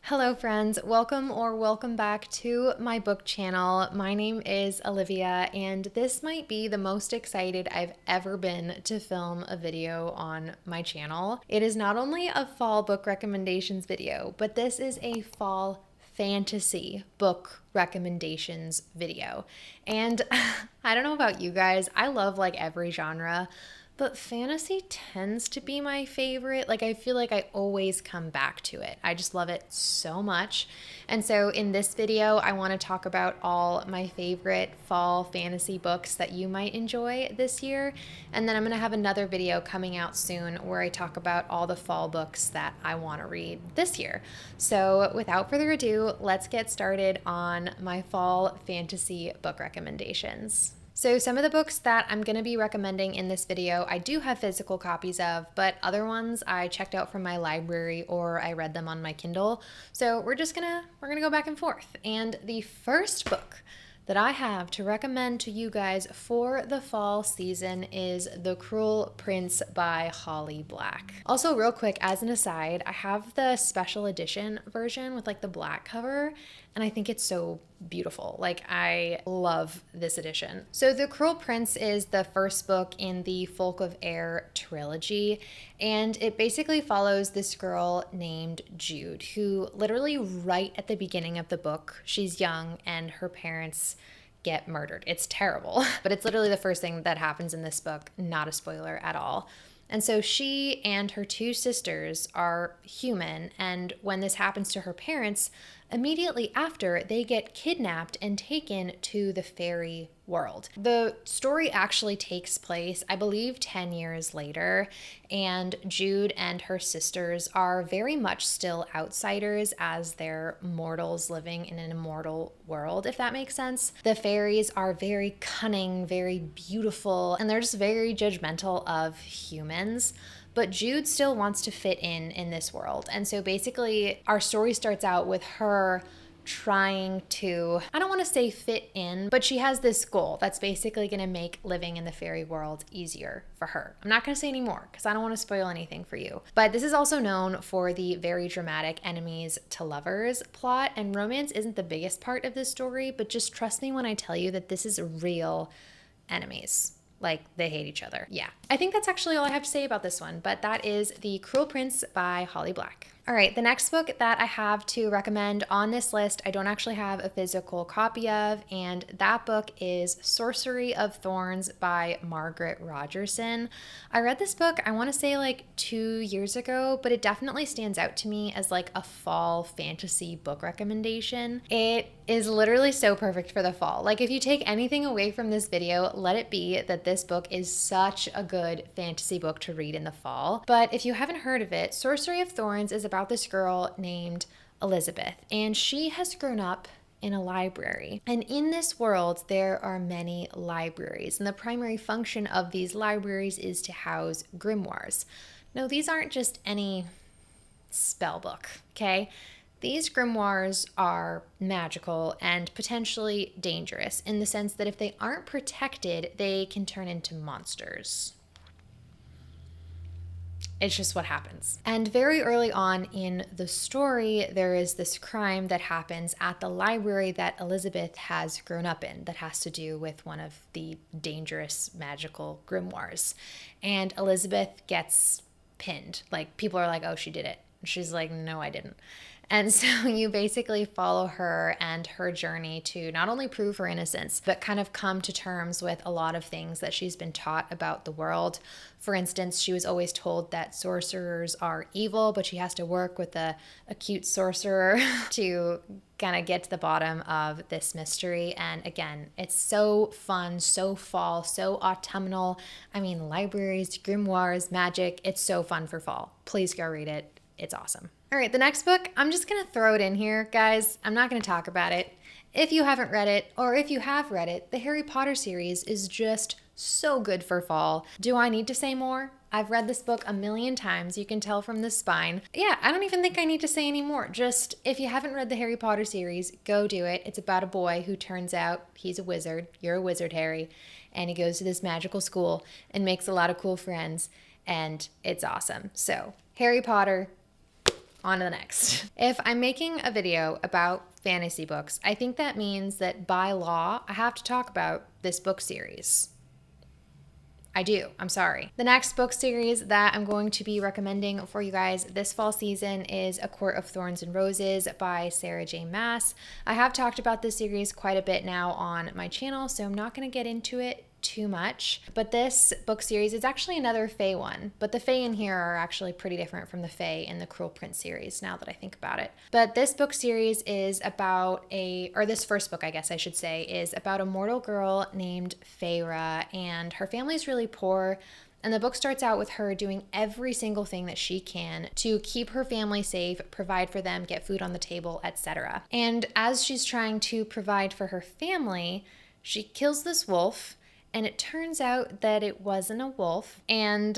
Hello friends, welcome back to my book channel. My name is Olivia and this might be the most excited I've ever been to film a video on my channel. It is not only a fall book recommendations video, but this is a fall fantasy book recommendations video. And I don't know about you guys, I love like every genre, but fantasy tends to be my favorite. Like, I feel like I always come back to it. I just love it so much. And so in this video, I want to talk about all my favorite fall fantasy books that you might enjoy this year. And then I'm going to have another video coming out soon where I talk about all the fall books that I want to read this year. So without further ado, let's get started on my fall fantasy book recommendations. So some of the books that I'm going to be recommending in this video, I do have physical copies of, but other ones I checked out from my library or I read them on my Kindle. So we're going to go back and forth. And the first book that I have to recommend to you guys for the fall season is The Cruel Prince by Holly Black. Also, real quick, as an aside, I have the special edition version with like the black cover, and I think it's so beautiful. Like, I love this edition. So The Cruel Prince is the first book in the Folk of Air trilogy, and it basically follows this girl named Jude, who literally right at the beginning of the book, she's young and her parents get murdered. It's terrible, but it's literally the first thing that happens in this book, not a spoiler at all. And so she and her two sisters are human, and when this happens to her parents, immediately after, they get kidnapped and taken to the fairy world. The story actually takes place, I believe, 10 years later, and Jude and her sisters are very much still outsiders as they're mortals living in an immortal world, if that makes sense. The fairies are very cunning, very beautiful, and they're just very judgmental of humans. But Jude still wants to fit in this world. And so basically our story starts out with her trying to, I don't want to say fit in, but she has this goal that's basically going to make living in the fairy world easier for her. I'm not going to say any more because I don't want to spoil anything for you. But this is also known for the very dramatic enemies to lovers plot, and romance isn't the biggest part of this story, but just trust me when I tell you that this is real enemies. Like, they hate each other. Yeah. I think that's actually all I have to say about this one, but that is The Cruel Prince by Holly Black. All right, the next book that I have to recommend on this list, I don't actually have a physical copy of, and that book is Sorcery of Thorns by Margaret Rogerson. I read this book, I want to say like 2 years ago, but it definitely stands out to me as like a fall fantasy book recommendation. It is literally so perfect for the fall. Like, if you take anything away from this video, let it be that this book is such a good fantasy book to read in the fall. But if you haven't heard of it, Sorcery of Thorns is about this girl named Elizabeth, and she has grown up in a library. And in this world, there are many libraries, and the primary function of these libraries is to house grimoires. No, these aren't just any spell book, okay? These grimoires are magical and potentially dangerous in the sense that if they aren't protected, they can turn into monsters. It's just what happens. And very early on in the story, there is this crime that happens at the library that Elizabeth has grown up in that has to do with one of the dangerous magical grimoires. And Elizabeth gets pinned. Like, people are like, oh, she did it. And she's like, no, I didn't. And so you basically follow her and her journey to not only prove her innocence, but kind of come to terms with a lot of things that she's been taught about the world. For instance, she was always told that sorcerers are evil, but she has to work with a cute sorcerer to kind of get to the bottom of this mystery. And again, it's so fun, so fall, so autumnal. I mean, libraries, grimoires, magic, it's so fun for fall. Please go read it. It's awesome. All right, the next book, I'm just going to throw it in here, guys. I'm not going to talk about it. If you haven't read it, or if you have read it, the Harry Potter series is just so good for fall. Do I need to say more? I've read this book a million times. You can tell from the spine. Yeah, I don't even think I need to say any more. Just, if you haven't read the Harry Potter series, go do it. It's about a boy who turns out he's a wizard. You're a wizard, Harry. And he goes to this magical school and makes a lot of cool friends. And it's awesome. So, Harry Potter, On to the next. If I'm making a video about fantasy books, I think that means that by law, I have to talk about this book series. I do. I'm sorry. The next book series that I'm going to be recommending for you guys this fall season is A Court of Thorns and Roses by Sarah J. Maas. I have talked about this series quite a bit now on my channel, so I'm not going to get into it too much. But this book series is actually another Fae one, but the Fae in here are actually pretty different from the Fae in the Cruel Prince series now that I think about it. But this book series is about this first book, I guess I should say, is about a mortal girl named Feyre, and her family's really poor. And the book starts out with her doing every single thing that she can to keep her family safe, provide for them, get food on the table, etc. And as she's trying to provide for her family, she kills this wolf. And it turns out that it wasn't a wolf. And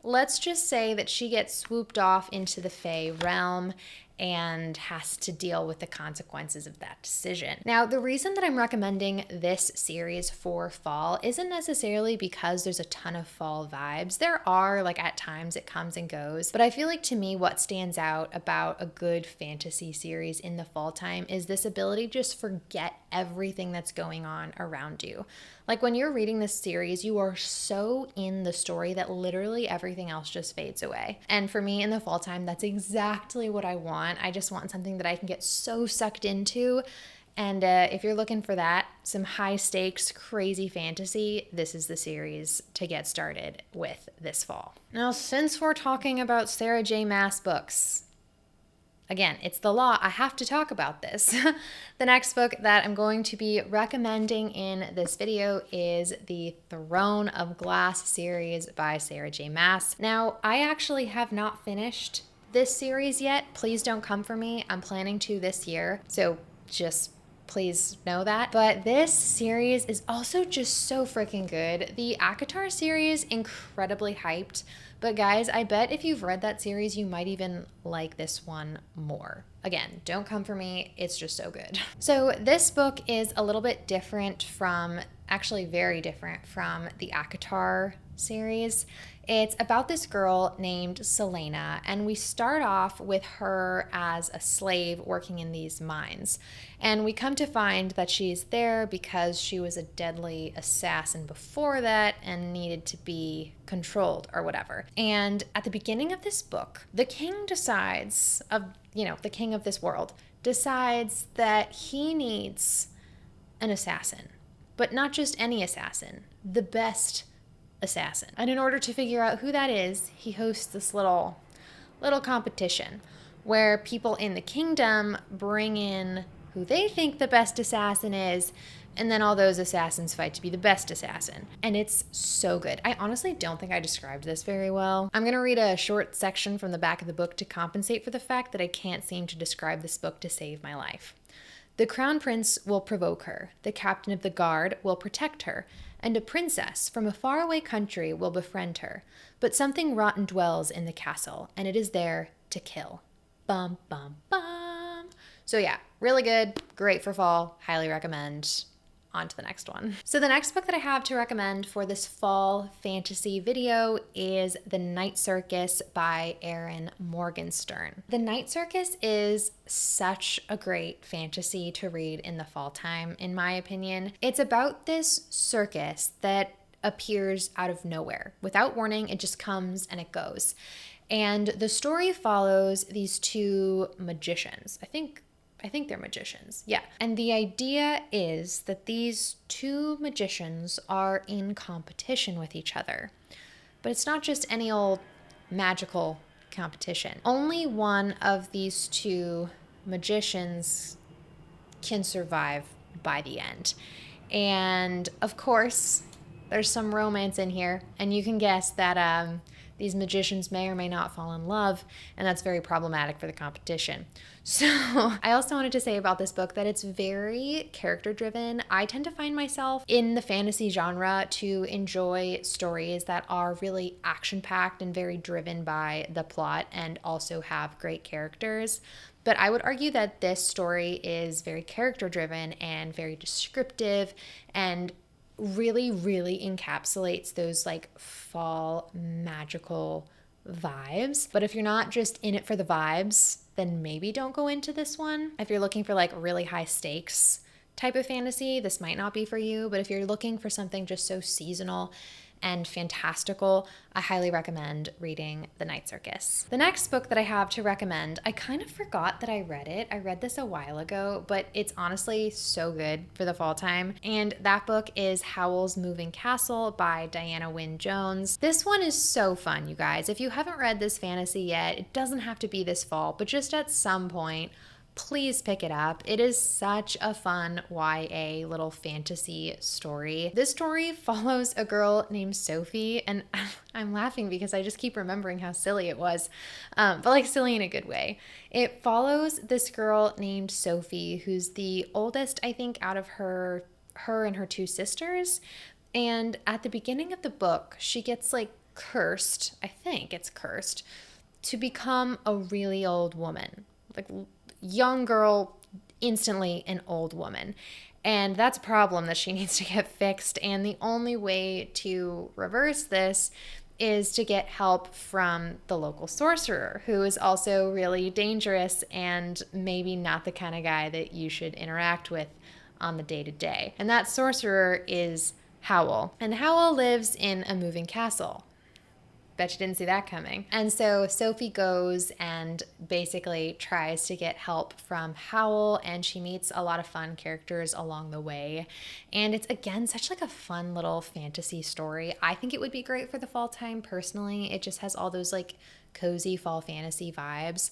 let's just say that she gets swooped off into the Fae realm and has to deal with the consequences of that decision. Now, the reason that I'm recommending this series for fall isn't necessarily because there's a ton of fall vibes. There are, like at times it comes and goes, but I feel like to me what stands out about a good fantasy series in the fall time is this ability to just forget everything that's going on around you. Like when you're reading this series, you are so in the story that literally everything else just fades away. And for me in the fall time, that's exactly what I want. I just want something that I can get so sucked into. And if you're looking for that, some high stakes, crazy fantasy, this is the series to get started with this fall. Now, since we're talking about Sarah J. Maas books, again, it's the law. I have to talk about this. The next book that I'm going to be recommending in this video is the Throne of Glass series by Sarah J. Maas. Now, I actually have not finished this series yet. Please don't come for me. I'm planning to this year, so just please know that. But this series is also just so freaking good. The ACOTAR series, incredibly hyped. But guys, I bet if you've read that series, you might even like this one more. Again, don't come for me. It's just so good. So this book is a little bit different from, actually very different from the ACOTAR series. It's about this girl named Selena, and we start off with her as a slave working in these mines. And we come to find that she's there because she was a deadly assassin before that and needed to be controlled or whatever. And at the beginning of this book, the king decides, the king of this world, decides that he needs an assassin, but not just any assassin, the best assassin. And in order to figure out who that is, he hosts this little competition where people in the kingdom bring in who they think the best assassin is, and then all those assassins fight to be the best assassin. And it's so good. I honestly don't think I described this very well. I'm gonna read a short section from the back of the book to compensate for the fact that I can't seem to describe this book to save my life. The crown prince will provoke her, the captain of the guard will protect her, and a princess from a faraway country will befriend her. But something rotten dwells in the castle, and it is there to kill. Bum, bum, bum. So yeah, really good, great for fall, highly recommend. On to the next one. So the next book that I have to recommend for this fall fantasy video is The Night Circus by Erin Morgenstern. The Night Circus is such a great fantasy to read in the fall time, in my opinion. It's about this circus that appears out of nowhere. Without warning, it just comes and it goes. And the story follows these two magicians. I think they're magicians, yeah. And the idea is that these two magicians are in competition with each other. But it's not just any old magical competition. Only one of these two magicians can survive by the end. And of course, there's some romance in here, and you can guess that these magicians may or may not fall in love, and that's very problematic for the competition. So I also wanted to say about this book that it's very character driven. I tend to find myself in the fantasy genre to enjoy stories that are really action packed and very driven by the plot and also have great characters. But I would argue that this story is very character driven and very descriptive and really, really encapsulates those like fall magical vibes. But if you're not just in it for the vibes, then maybe don't go into this one. If you're looking for like really high stakes type of fantasy, this might not be for you. But if you're looking for something just so seasonal and fantastical, I highly recommend reading The Night Circus. The next book that I have to recommend, I kind of forgot that I read it. I read this a while ago, but it's honestly so good for the fall time. And that book is Howl's Moving Castle by Diana Wynne Jones. This one is so fun, you guys. If you haven't read this fantasy yet, it doesn't have to be this fall, but just at some point, please pick it up. It is such a fun YA little fantasy story. This story follows a girl named Sophie, and I'm laughing because I just keep remembering how silly it was, but like silly in a good way. It follows this girl named Sophie, who's the oldest, I think, out of her and her two sisters. And at the beginning of the book, she gets like cursed, I think it's cursed, to become a really old woman. Like young girl, instantly an old woman. And that's a problem that she needs to get fixed. And the only way to reverse this is to get help from the local sorcerer, who is also really dangerous and maybe not the kind of guy that you should interact with on the day-to-day. And that sorcerer is Howl. And Howl lives in a moving castle. Bet you didn't see that coming. And so Sophie goes and basically tries to get help from Howl, and she meets a lot of fun characters along the way. And it's, again, such like a fun little fantasy story. I think it would be great for the fall time personally. It just has all those like cozy fall fantasy vibes.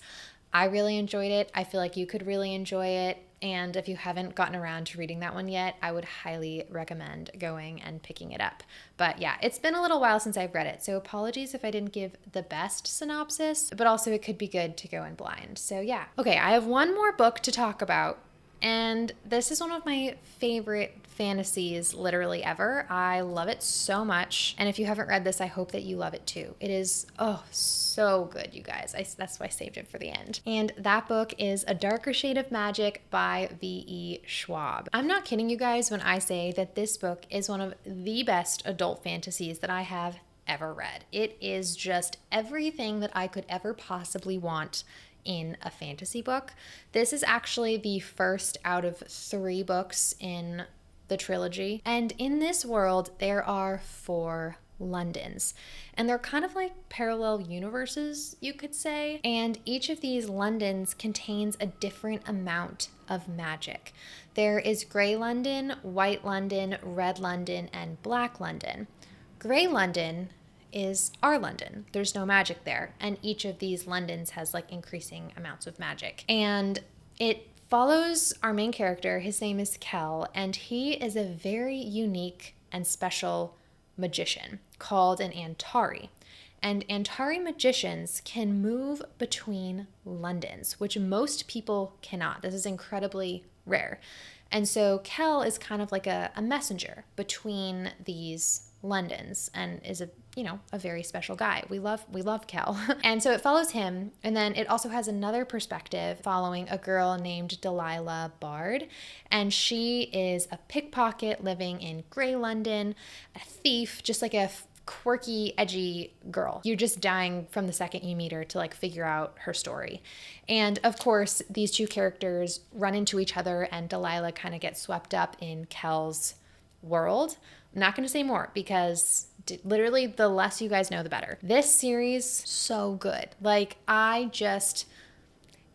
I really enjoyed it. I feel like you could really enjoy it. And if you haven't gotten around to reading that one yet, I would highly recommend going and picking it up. But yeah, it's been a little while since I've read it, so apologies if I didn't give the best synopsis, but also it could be good to go in blind. So yeah. Okay, I have one more book to talk about, and this is one of my favorite fantasies literally ever. I love it so much. And if you haven't read this, I hope that you love it too. It is, oh, so good, you guys. That's why I saved it for the end. And that book is A Darker Shade of Magic by V.E. Schwab. I'm not kidding you guys when I say that this book is one of the best adult fantasies that I have ever read. It is just everything that I could ever possibly want in a fantasy book. This is actually the first out of 3 books in the trilogy. And in this world, there are 4 Londons. And they're kind of like parallel universes, you could say. And each of these Londons contains a different amount of magic. There is Grey London, White London, Red London, and Black London. Grey London is our London. There's no magic there. And each of these Londons has like increasing amounts of magic. And it follows our main character. His name is Kel, and he is a very unique and special magician called an Antari. And Antari magicians can move between Londons, which most people cannot. This is incredibly rare. And so Kel is kind of like a messenger between these Londons and is a very special guy. We love Kel. And so it follows him, and then it also has another perspective following a girl named Delilah Bard, and she is a pickpocket living in Grey London, a thief, just like a quirky, edgy girl. You're just dying from the second you meet her to like figure out her story. And of course, these two characters run into each other, and Delilah kind of gets swept up in Kel's world. I'm not going to say more because literally the less you guys know, the better. This series, so good. Like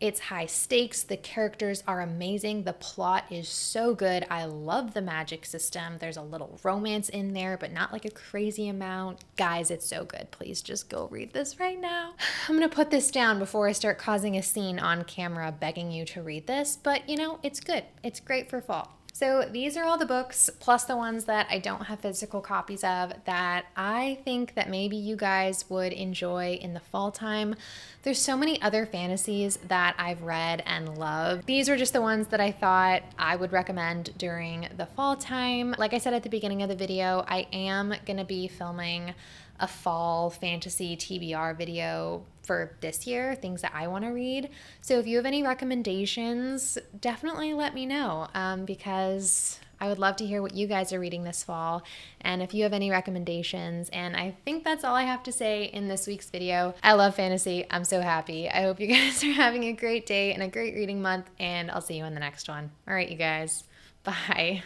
it's high stakes. The characters are amazing. The plot is so good. I love the magic system. There's a little romance in there, but not like a crazy amount. Guys, it's so good. Please just go read this right now. I'm going to put this down before I start causing a scene on camera begging you to read this, but it's good. It's great for fall. So these are all the books, plus the ones that I don't have physical copies of, that I think that maybe you guys would enjoy in the fall time. There's so many other fantasies that I've read and love. These are just the ones that I thought I would recommend during the fall time. Like I said at the beginning of the video, I am going to be filming a fall fantasy TBR video for this year, things that I want to read. So if you have any recommendations, definitely let me know, because I would love to hear what you guys are reading this fall and if you have any recommendations. And I think that's all I have to say in this week's video. I love fantasy. I'm so happy. I hope you guys are having a great day and a great reading month, and I'll see you in the next one. All right, you guys. Bye.